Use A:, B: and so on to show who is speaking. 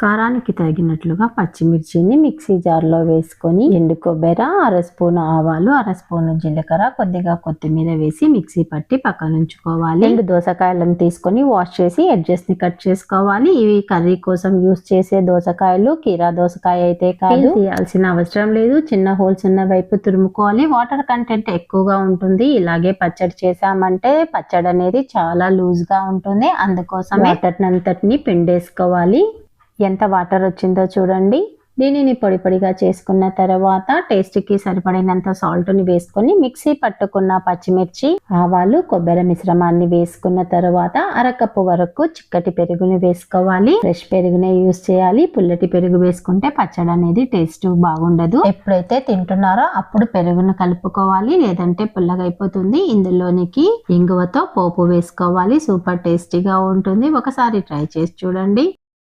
A: కారానికి తగినట్లుగా పచ్చిమిర్చిని మిక్సీ జార్లో వేసుకొని ఎండు కొబ్బరి, అర స్పూన్ ఆవాలు, అర స్పూన్ జీలకర్ర, కొద్దిగా కొత్తిమీర వేసి మిక్సీ పట్టి పక్కన ఉంచుకోవాలి. 2 దోసకాయలను తీసుకొని వాష్ చేసి ఎడ్జెస్ ని కట్ చేసుకోవాలి. ఇవి కర్రీ కోసం యూస్ చేసే దోసకాయలు, కీరా దోసకాయ అయితే కాదు. తీయాల్సిన అవసరం లేదు. చిన్న హోల్స్ ఉన్న వైపు తురుముకోవాలి. వాటర్ కంటెంట్ ఎక్కువగా ఉంటుంది. ఇలాగే పచ్చడి చేసామంటే పచ్చడి అనేది చాలా లూజ్ గా ఉంటుంది. అందుకోసం వాటర్ అంతటిని పిండేసుకోవాలి. ఎంత వాటర్ వచ్చిందో చూడండి. దీనిని పొడి పొడిగా చేసుకున్న తర్వాత టేస్ట్కి సరిపడినంత సాల్ట్ని వేసుకొని మిక్సీ పట్టుకున్న పచ్చిమిర్చి, ఆవాలు, కొబ్బరి మిశ్రమాన్ని వేసుకున్న తర్వాత అరకప్పు వరకు చిక్కటి పెరుగుని వేసుకోవాలి. ఫ్రెష్ పెరుగునే యూస్ చేయాలి. పుల్లటి పెరుగు వేసుకుంటే పచ్చడి అనేది టేస్ట్ బాగుండదు. ఎప్పుడైతే తింటున్నారో అప్పుడు పెరుగును కలుపుకోవాలి, లేదంటే పుల్లగా అయిపోతుంది. ఇందులోనికి ఇంగువతో పోపు వేసుకోవాలి. సూపర్ టేస్టీగా ఉంటుంది. ఒకసారి ట్రై చేసి చూడండి.